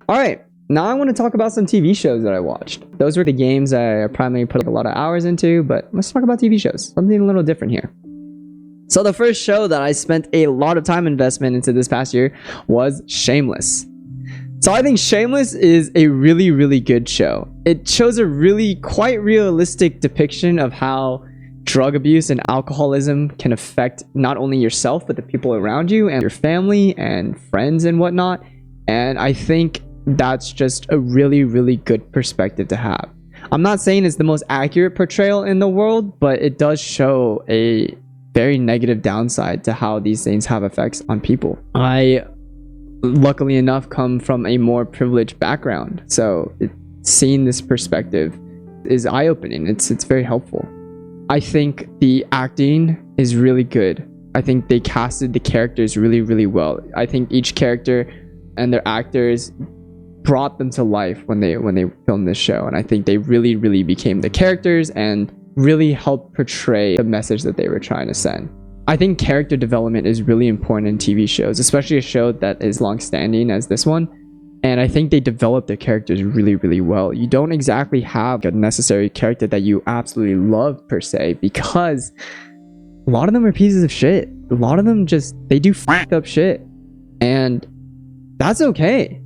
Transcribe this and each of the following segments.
All right, now I want to talk about some TV shows that I watched. Those were the games I primarily put a lot of hours into, but let's talk about TV shows. Something a little different here. So the first show that I spent a lot of time investment into this past year was Shameless. So I think Shameless is a really, really good show. It shows a really quite realistic depiction of how drug abuse and alcoholism can affect not only yourself, but the people around you and your family and friends and whatnot. And I think that's just a really, really good perspective to have. I'm not saying it's the most accurate portrayal in the world, but it does show a very negative downside to how these things have effects on people. I, luckily enough, come from a more privileged background, so seeing this perspective is eye-opening. It's very helpful. I think the acting is really good. I think they casted the characters really, really well. I think each character and their actors brought them to life when they filmed this show, and I think they really, really became the characters and really helped portray the message that they were trying to send. I think character development is really important in TV shows, especially a show that is long-standing as this one. And I think they develop their characters really, really well. You don't exactly have a necessary character that you absolutely love per se, because a lot of them are pieces of shit. A lot of them they do fucked up shit. And that's okay.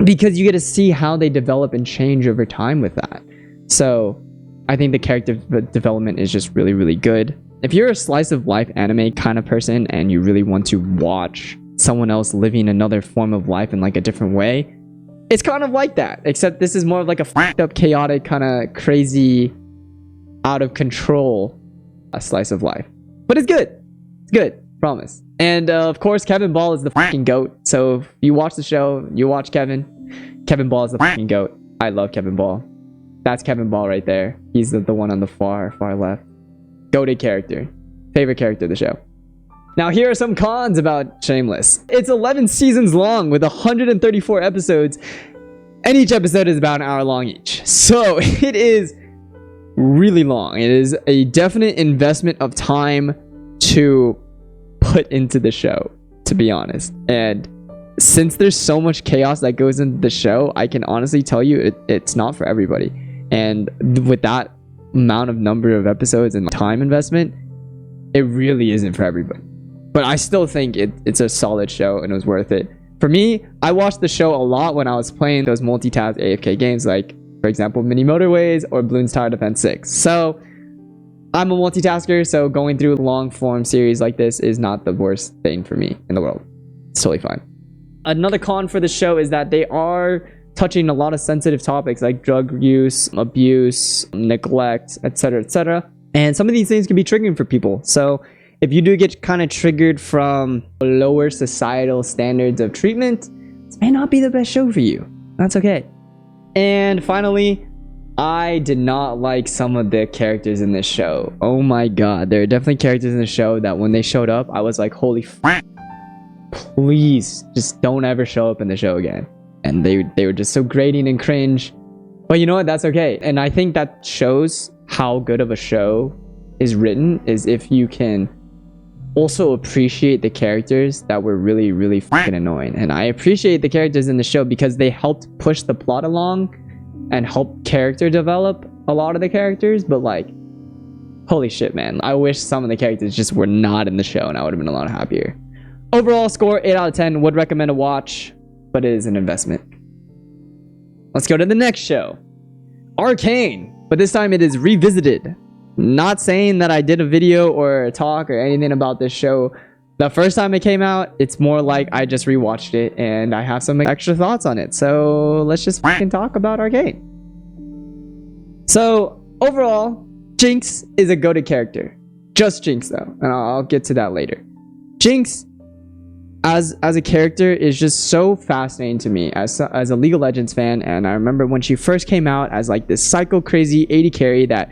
Because you get to see how they develop and change over time with that. So I think the character development is just really, really good. If you're a slice of life anime kind of person and you really want to watch someone else living another form of life in like a different way, it's kind of like that, except this is more of like a fucked up, chaotic, kind of crazy, out of control slice of life. But it's good. It's good. Promise. And of course, Kevin Ball is the fucking GOAT. So if you watch the show, you watch Kevin. Kevin Ball is the fucking GOAT. I love Kevin Ball. That's Kevin Ball right there. He's the one on the far left. GOATed character. Favorite character of the show. Now here are some cons about Shameless. It's 11 seasons long with 134 episodes, and each episode is about an hour long each. So it is really long. It is a definite investment of time to put into the show, to be honest. And since there's so much chaos that goes into the show, I can honestly tell you it's not for everybody. And with that amount of number of episodes and time investment, it really isn't for everybody. But I still think it's a solid show and it was worth it. For me, I watched the show a lot when I was playing those multitask AFK games, like, for example, Mini Motorways or Bloons Tower Defense 6. So I'm a multitasker, so going through a long form series like this is not the worst thing for me in the world. It's totally fine. Another con for the show is that they are touching a lot of sensitive topics like drug use, abuse, neglect, etc., etc. And some of these things can be triggering for people. So if you do get kind of triggered from lower societal standards of treatment, this may not be the best show for you. That's okay. And finally, I did not like some of the characters in this show. Oh my god, there are definitely characters in the show that when they showed up, I was like, holy f***, please just don't ever show up in the show again. And they were just so grating and cringe. But you know what, that's okay. And I think that shows how good of a show is written, is if you can also appreciate the characters that were really, really fucking annoying. And I appreciate the characters in the show because they helped push the plot along and help character develop a lot of the characters. But like, holy shit, man, I wish some of the characters just were not in the show and I would have been a lot happier. Overall score, 8 out of 10. Would recommend a watch, but it is an investment. Let's go to the next show, Arcane, but this time it is revisited. Not saying that I did a video or a talk or anything about this show the first time it came out. It's more like I just rewatched it and I have some extra thoughts on it. So let's just fucking talk about Arcane. So overall, Jinx is a goated character. Just Jinx though, and I'll get to that later. Jinx as a character is just so fascinating to me as a League of Legends fan. And I remember when she first came out as like this psycho crazy 80 carry that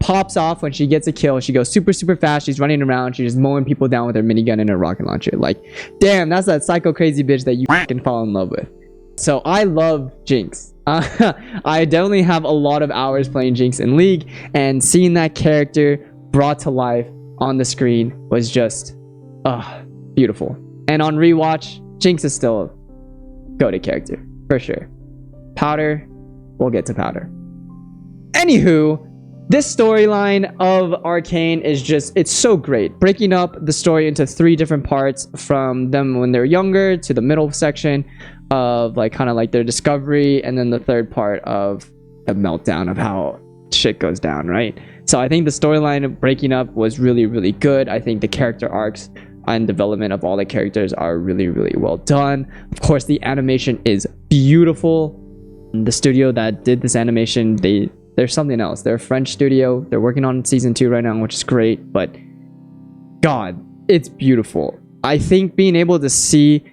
pops off when she gets a kill. She goes super, super fast. She's running around. She's just mowing people down with her minigun and her rocket launcher. Like, damn, that's that psycho crazy bitch that you can fall in love with. So I love Jinx. I definitely have a lot of hours playing Jinx in League, and seeing that character brought to life on the screen was just beautiful. And on rewatch, Jinx is still Go-to character, for sure. Powder, we'll get to Powder. Anywho, this storyline of Arcane is just, it's so great. Breaking up the story into 3 different parts, from them when they're younger to the middle section of like kind of like their discovery, and then the third part of a meltdown of how shit goes down, right? So I think the storyline of breaking up was really, really good. I think the character arcs and development of all the characters are really, really well done. Of course, the animation is beautiful. The studio that did this animation, they're something else. They're a French studio. They're working on season 2 right now, which is great, but God, it's beautiful. I think being able to see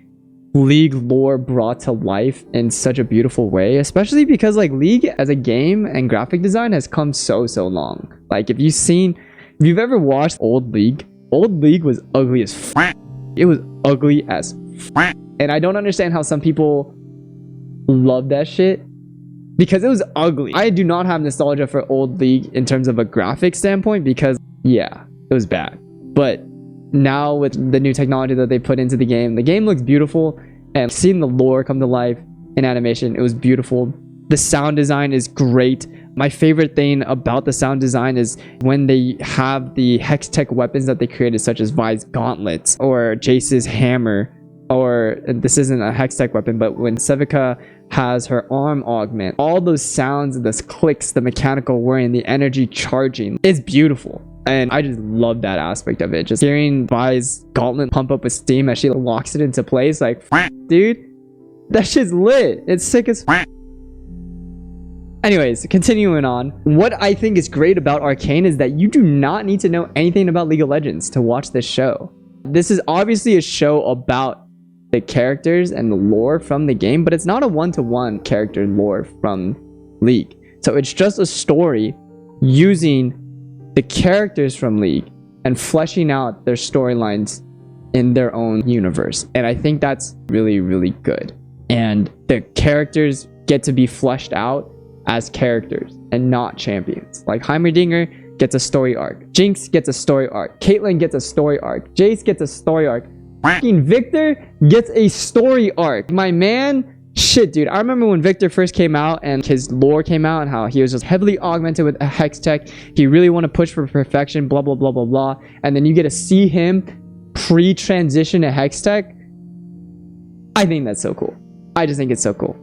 League lore brought to life in such a beautiful way, especially because like League as a game and graphic design has come so long. Like if you've ever watched old League was ugly as f. It was ugly as f. And I don't understand how some people love that shit, because it was ugly. I do not have nostalgia for old League in terms of a graphic standpoint, because yeah, it was bad. But now with the new technology that they put into the game looks beautiful, and seeing the lore come to life in animation, it was beautiful. The sound design is great. My favorite thing about the sound design is when they have the hex tech weapons that they created, such as Vi's gauntlets or Jace's hammer, or this isn't a hex tech weapon, but when Sevica has her arm augment, all those sounds, those clicks, the mechanical whirring, the energy charging, it's beautiful. And I just love that aspect of it. Just hearing Vi's gauntlet pump up with steam as she locks it into place, like, dude, that shit's lit. It's sick as f. Anyways, continuing on. What I think is great about Arcane is that you do not need to know anything about League of Legends to watch this show. This is obviously a show about the characters and the lore from the game, but it's not a one-to-one character lore from League. So it's just a story using the characters from League and fleshing out their storylines in their own universe. And I think that's really, really good. And the characters get to be fleshed out as characters and not champions. Like Heimerdinger gets a story arc. Jinx gets a story arc. Caitlyn gets a story arc. Jace gets a story arc. Fucking Victor gets a story arc. My man, shit, dude. I remember when Victor first came out and his lore came out and how he was just heavily augmented with a hex tech. He really want to push for perfection, blah, blah, blah, blah, blah. And then you get to see him pre-transition to hex tech. I think that's so cool. I just think it's so cool.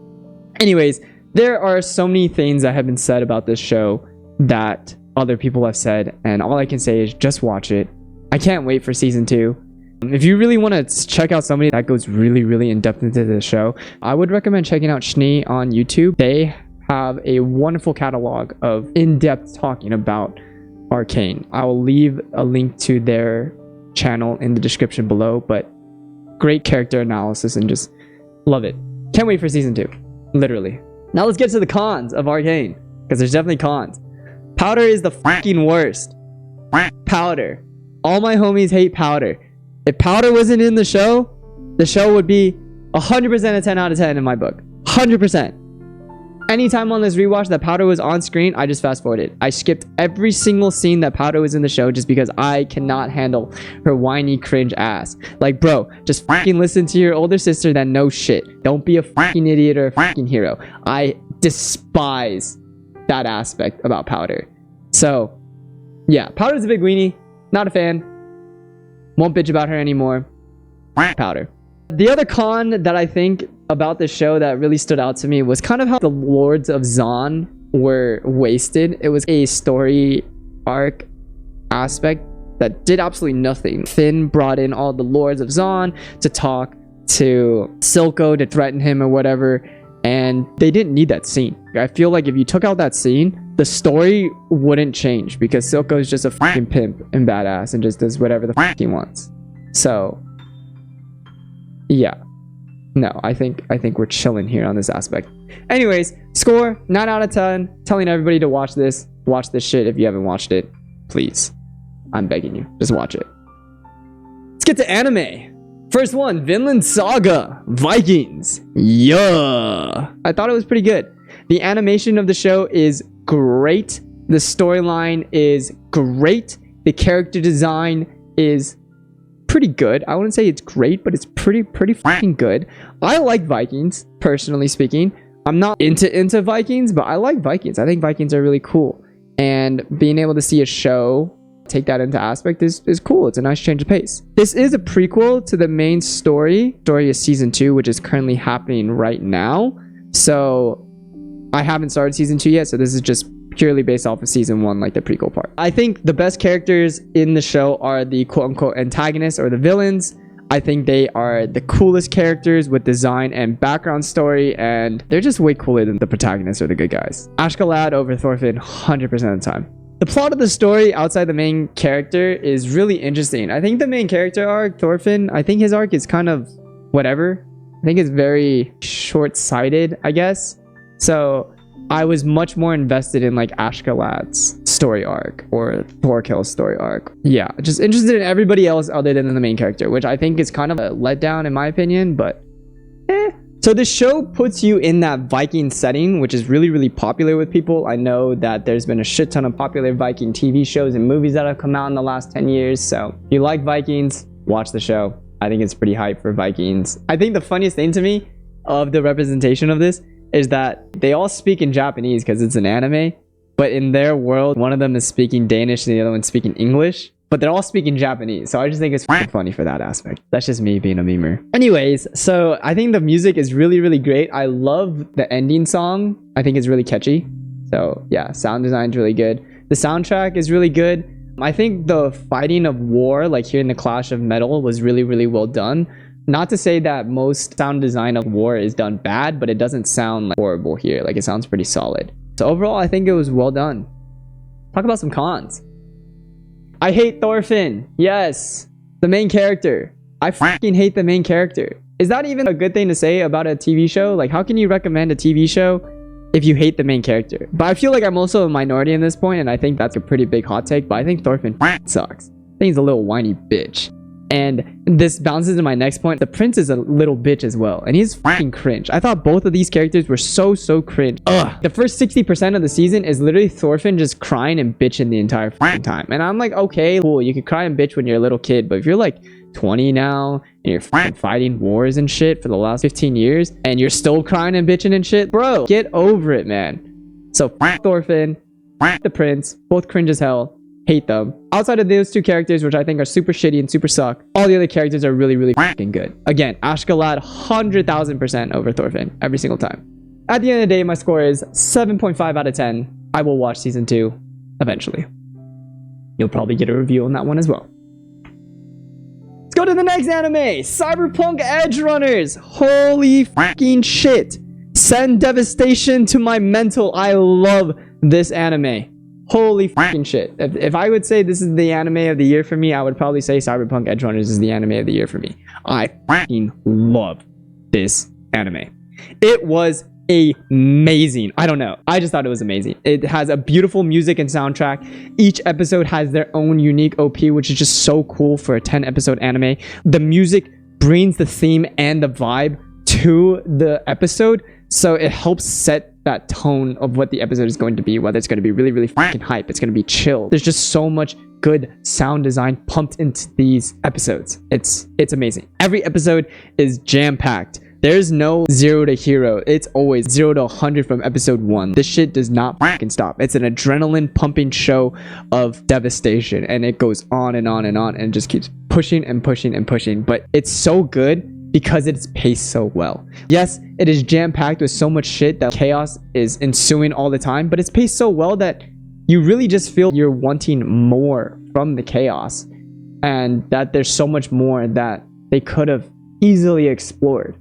Anyways, there are so many things that have been said about this show that other people have said, and all I can say is just watch it. I can't wait for season 2. If you really want to check out somebody that goes really, really in depth into the show, I would recommend checking out Schnee on YouTube. They have a wonderful catalog of in-depth talking about Arcane. I will leave a link to their channel in the description below, but great character analysis and just love it. Can't wait for season 2, literally. Now let's get to the cons of Arcane, because there's definitely cons. Powder is the fucking worst. Powder. All my homies hate Powder. If Powder wasn't in the show would be 100% a 10 out of 10 in my book. 100%. Anytime on this rewatch that Powder was on screen, I just fast forwarded. I skipped every single scene that Powder was in the show just because I cannot handle her whiny cringe ass. Like, bro, just fucking listen to your older sister that knows shit. Don't be a fucking idiot or a fucking hero. I despise that aspect about Powder. So, yeah, Powder's a big weenie. Not a fan. Won't bitch about her anymore. Powder. The other con that I think about this show that really stood out to me was kind of how the Lords of Zon were wasted. It was a story arc aspect that did absolutely nothing. Finn brought in all the Lords of Zon to talk to Silco to threaten him or whatever, and they didn't need that scene. I feel like if you took out that scene, the story wouldn't change because Silco's just a fucking pimp and badass and just does whatever the fuck he wants. So, yeah. No, I think we're chilling here on this aspect. Anyways, score 9 out of 10. Telling everybody to watch this. Watch this shit if you haven't watched it. Please. I'm begging you. Just watch it. Let's get to anime. First one, Vinland Saga, Vikings. Yeah. I thought it was pretty good. The animation of the show is great. The storyline is great. The character design is pretty good. I wouldn't say it's great, but it's pretty fucking good. I like Vikings, personally speaking. I'm not into Vikings, but I like Vikings. I think Vikings are really cool. And being able to see a show take that into aspect is cool. It's a nice change of pace. This is a prequel to the main story. Story is season 2, which is currently happening right now. So I haven't started season 2 yet, so this is just purely based off of season 1, like the prequel part. I think the best characters in the show are the quote-unquote antagonists or the villains. I think they are the coolest characters with design and background story, and they're just way cooler than the protagonists or the good guys. MacLeod over Thorfinn 100% of the time. The plot of the story outside the main character is really interesting. I think the main character arc, Thorfinn, I think his arc is kind of whatever. I think it's very short-sighted, I guess. So I was much more invested in like Ashkalad's story arc or Thorkell's story arc. Yeah, just interested in everybody else other than the main character, which I think is kind of a letdown in my opinion, but So the show puts you in that Viking setting, which is really popular with people. I know that there's been a shit ton of popular Viking TV shows and movies that have come out in the last 10 years. So if you like Vikings, watch the show. I think it's pretty hype for Vikings. I think the funniest thing to me of the representation of this is that they all speak in Japanese because it's an anime, but in their world, one of them is speaking Danish and the other one's speaking English, but they're all speaking Japanese. So I just think it's funny for that aspect. That's just me being a memer. Anyways, so I think the music is really great. I love the ending song. I think it's really catchy. So yeah, sound design's really good. The soundtrack is really good. I think the fighting of war, like here in the Clash of Metal, was really well done. Not to say that most sound design of war is done bad, but it doesn't sound like horrible here. Like it sounds pretty solid. So overall, I think it was well done. Talk about some cons. I hate Thorfinn. Yes, the main character. I fucking hate the main character. Is that even a good thing to say about a TV show? Like, how can you recommend a TV show if you hate the main character? But I feel like I'm also a minority in this point, and I think that's a pretty big hot take, but I think Thorfinn sucks. I think he's a little whiny bitch. And this bounces to my next point. The prince is a little bitch as well, and he's fucking cringe. I thought both of these characters were so cringe. Ugh. The first 60% of the season is literally Thorfinn just crying and bitching the entire fucking time. And I'm like, okay, cool, you can cry and bitch when you're a little kid, but if you're like 20 now and you're fighting wars and shit for the last 15 years and you're still crying and bitching and shit, bro, get over it, man. So Thorfinn, the prince, both cringe as hell. Hate them. Outside of those two characters, which I think are super shitty and super suck, all the other characters are really fucking good. Again, Ashkalad 100,000% over Thorfinn every single time. At the end of the day, my score is 7.5 out of 10. I will watch season 2 eventually. You'll probably get a review on that one as well. Let's go to the next anime, Cyberpunk Edgerunners. Holy fucking shit. Send devastation to my mental. I love this anime. Holy fucking shit. If I would say this is the anime of the year for me, I would probably say Cyberpunk Edgerunners is the anime of the year for me. I fucking love this anime. It was amazing. I don't know. I just thought it was amazing. It has a beautiful music and soundtrack. Each episode has their own unique OP, which is just so cool for a 10 episode anime. The music brings the theme and the vibe to the episode, so it helps set that tone of what the episode is going to be, whether it's going to be really fucking hype, it's going to be chill. There's just so much good sound design pumped into these episodes. It's amazing. Every episode is jam-packed. There's no 0 to hero. It's always 0 to 100 from episode 1. This shit does not fucking stop. It's an adrenaline pumping show of devastation, and it goes on and on and on and just keeps pushing and pushing and pushing. But it's so good because it's paced so well. Yes, it is jam-packed with so much shit that chaos is ensuing all the time, but it's paced so well that you really just feel you're wanting more from the chaos, and that there's so much more that they could have easily explored.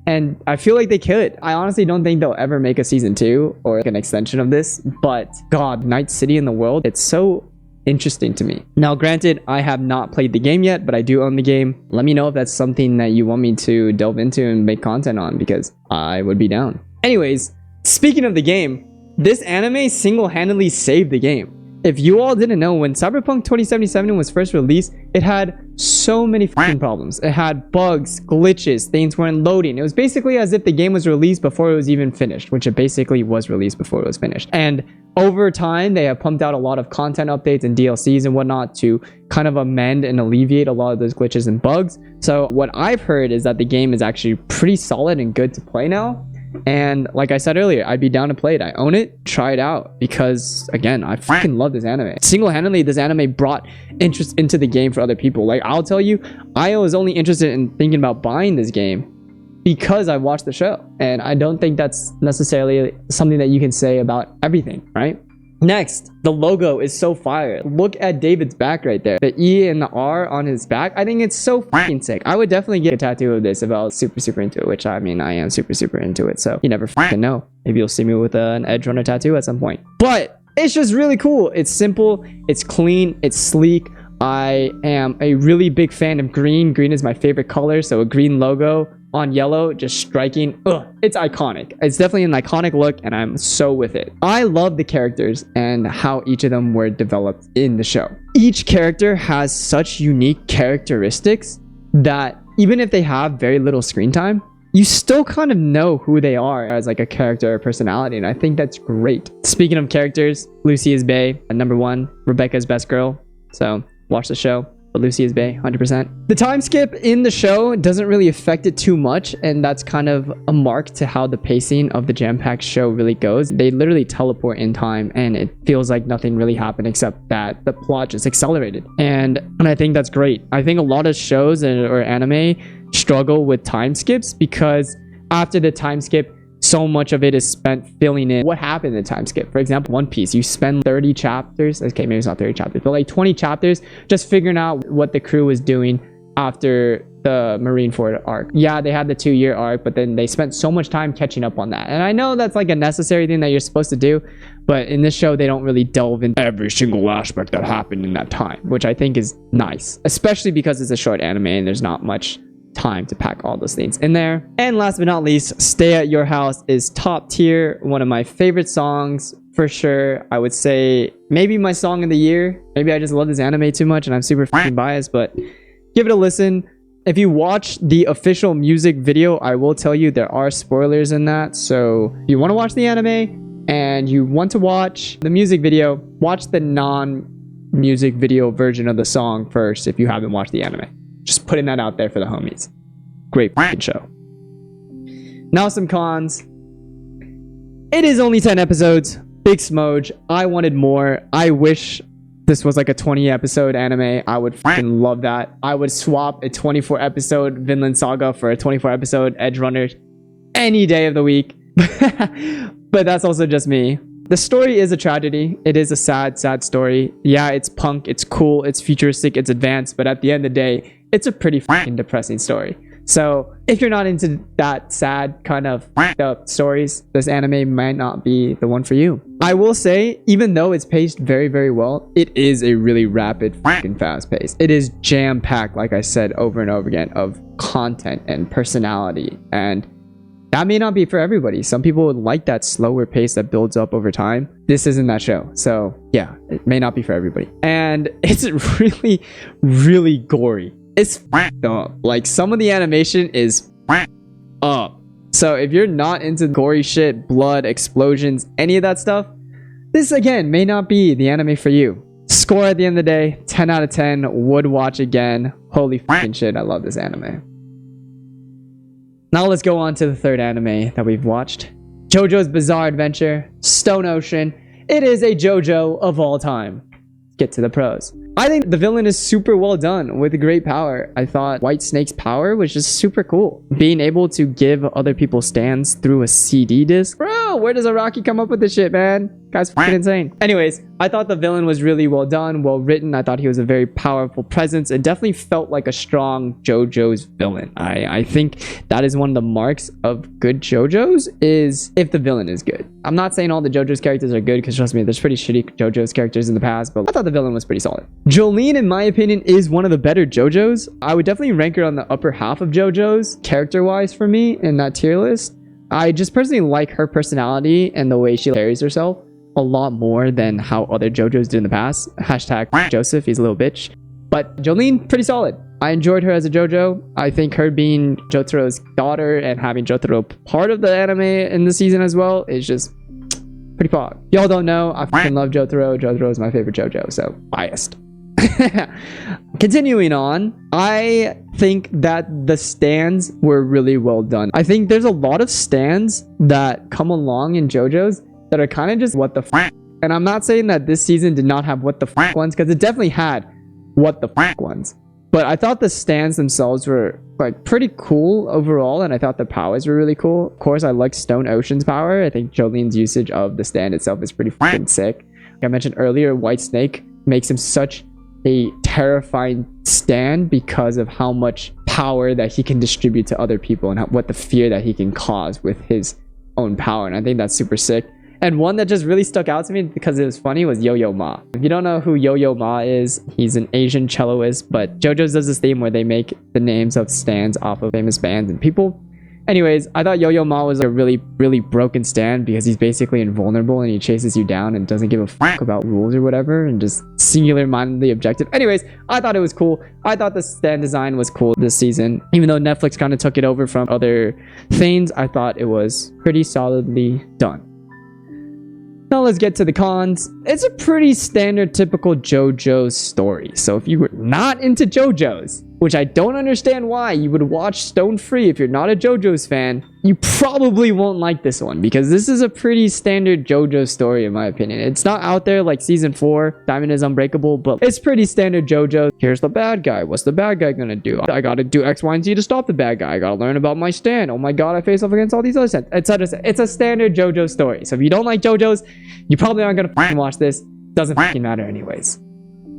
And I feel like they could. I honestly don't think they'll ever make a season 2 or like an extension of this, but God, Night City in the world, it's so interesting to me. Now, granted, I have not played the game yet, but I do own the game. Let me know if that's something that you want me to delve into and make content on, because I would be down. Anyways, speaking of the game, this anime single-handedly saved the game. If you all didn't know, when Cyberpunk 2077 was first released, it had so many fucking problems. It had bugs, glitches, things weren't loading. It was basically as if the game was released before it was even finished, which it basically was released before it was finished. And over time, they have pumped out a lot of content updates and DLCs and whatnot to kind of amend and alleviate a lot of those glitches and bugs. So what I've heard is that the game is actually pretty solid and good to play now. And like I said earlier, I'd be down to play it. I own it, try it out, because again, I fucking love this anime. Single-handedly, this anime brought interest into the game for other people. Like, I'll tell you, I was only interested in thinking about buying this game because I watched the show. And I don't think that's necessarily something that you can say about everything, right? Next, the logo is so fire. Look at David's back right there. The E and the R on his back. I think it's so fucking sick. I would definitely get a tattoo of this if I was super into it, which I mean, I am super into it. So you never fucking know. Maybe you'll see me with an Edgerunner tattoo at some point. But it's just really cool. It's simple. It's clean. It's sleek. I am a really big fan of green. Green is my favorite color. So a green logo on yellow, just striking. Ugh, it's iconic. It's definitely an iconic look, and I'm so with it. I love the characters and how each of them were developed in the show. Each character has such unique characteristics that even if they have very little screen time, you still kind of know who they are as like a character or personality, and I think that's great. Speaking of characters, Lucy is bae, and number one, Rebecca's best girl. So watch the show. But Lucy is bae, 100%. The time skip in the show doesn't really affect it too much, and that's kind of a mark to how the pacing of the jam-packed show really goes. They literally teleport in time, and it feels like nothing really happened except that the plot just accelerated. And I think that's great. I think a lot of shows or anime struggle with time skips because after the time skip, so much of it is spent filling in what happened in the time skip. For example, One Piece, you spend 30 chapters, okay, maybe it's not 30 chapters, but like 20 chapters just figuring out what the crew was doing after the Marineford arc. Yeah, they had the 2-year arc, but then they spent so much time catching up on that. And I know that's like a necessary thing that you're supposed to do, but in this show, they don't really delve into every single aspect that happened in that time, which I think is nice, especially because it's a short anime and there's not much time to pack all those things in there. And last but not least, Stay at Your House is top tier. One of my favorite songs for sure. I would say maybe my song of the year. Maybe I just love this anime too much and I'm super fucking biased, but give it a listen. If you watch the official music video, I will tell you there are spoilers in that. So if you want to watch the anime and you want to watch the music video, watch the non-music video version of the song first if you haven't watched the anime. Just putting that out there for the homies. Great show. Now some cons. It is only 10 episodes. Big smudge. I wanted more. I wish this was like a 20 episode anime. I would fucking love that. I would swap a 24 episode Vinland Saga for a 24 episode Edgerunners any day of the week. But that's also just me. The story is a tragedy. It is a sad story. Yeah, it's punk, it's cool, it's futuristic, it's advanced, but at the end of the day, it's a pretty fucking depressing story. So if you're not into that sad kind of up stories, this anime might not be the one for you. I will say, even though it's paced very well, it is a really rapid fucking fast pace. It is jam-packed, like I said over and over again, of content and personality, and that may not be for everybody. Some people would like that slower pace that builds up over time. This isn't that show. So yeah, it may not be for everybody. And it's really gory. It's up. Like some of the animation is up. So if you're not into gory shit, blood, explosions, any of that stuff, this again may not be the anime for you. Score at the end of the day, 10 out of 10, would watch again. Holy fucking shit, I love this anime. Now let's go on to the third anime that we've watched. JoJo's Bizarre Adventure, Stone Ocean. It is a JoJo of all time. Let's get to the pros. I think the villain is super well done with great power. I thought White Snake's power was just super cool. Being able to give other people stands through a CD disc. Bro, where does Araki come up with this shit, man? Guy's fucking insane. Anyways, I thought the villain was really well done, well written. I thought he was a very powerful presence. It definitely felt like a strong JoJo's villain. I think that is one of the marks of good JoJo's is if the villain is good. I'm not saying all the JoJo's characters are good because trust me, there's pretty shitty JoJo's characters in the past, but I thought the villain was pretty solid. Jolene, in my opinion, is one of the better JoJo's. I would definitely rank her on the upper half of JoJo's character-wise for me in that tier list. I just personally like her personality and the way she carries herself. a lot more than how other JoJo's did in the past. Hashtag Joseph, he's a little bitch. But Jolene, pretty solid. I enjoyed her as a JoJo. I think her being Jotaro's daughter and having Jotaro part of the anime in the season as well is just pretty pog. Y'all don't know, I fucking love Jotaro. Jotaro is my favorite JoJo, so biased. Continuing on, I think that the stands were really well done. I think there's a lot of stands that come along in JoJo's that are kind of just what the f. And I'm not saying that this season did not have what the f ones, because it definitely had what the f ones. But I thought the stands themselves were like pretty cool overall, and I thought the powers were really cool. Of course, I like Stone Ocean's power. I think Jolene's usage of the stand itself is pretty fucking sick. Like I mentioned earlier, White Snake makes him such a terrifying stand because of how much power that he can distribute to other people and what the fear that he can cause with his own power. And I think that's super sick. And one that just really stuck out to me because it was funny was Yo-Yo Ma. If you don't know who Yo-Yo Ma is, he's an Asian celloist, but JoJo's does this theme where they make the names of stands off of famous bands and people. Anyways, I thought Yo-Yo Ma was a really, really broken stand because he's basically invulnerable and he chases you down and doesn't give a fuck about rules or whatever and just singular-mindedly objective. Anyways, I thought it was cool. I thought the stand design was cool this season. Even though Netflix kind of took it over from other things, I thought it was pretty solidly done. Now let's get to the cons. It's a pretty standard, typical JoJo's story. So if you were not into JoJo's, which I don't understand why you would watch Stone Free if you're not a JoJo's fan, you probably won't like this one because this is a pretty standard JoJo story in my opinion. It's not out there like season 4, Diamond is Unbreakable, but it's pretty standard JoJo. Here's the bad guy. What's the bad guy gonna do? I gotta do X, Y, and Z to stop the bad guy. I gotta learn about my stand. Oh my god, I face off against all these other stands, etc. It's a standard JoJo story. So if you don't like JoJo's, you probably aren't gonna fucking watch this. Doesn't fucking matter anyways.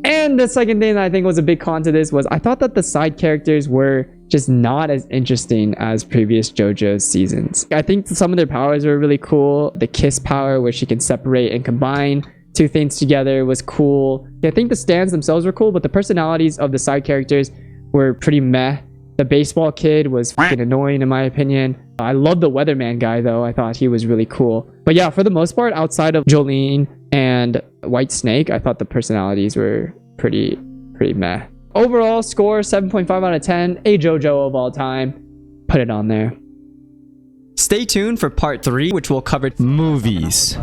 And the second thing that I think was a big con to this was I thought that the side characters were just not as interesting as previous JoJo seasons. I think some of their powers were really cool. The Kiss power, where she can separate and combine two things together, was cool. I think the stands themselves were cool, but the personalities of the side characters were pretty meh. The baseball kid was fucking annoying in my opinion. I love the weatherman guy though. I thought he was really cool. But yeah, for the most part, outside of Jolene and White Snake, I thought the personalities were pretty meh. Overall score 7.5 out of 10. A JoJo of all time. Put it on there. Stay tuned for part 3, which will cover movies.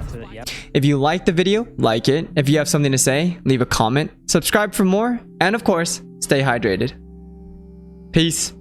If you liked the video, like it. If you have something to say, leave a comment. Subscribe for more. And of course, stay hydrated. Peace.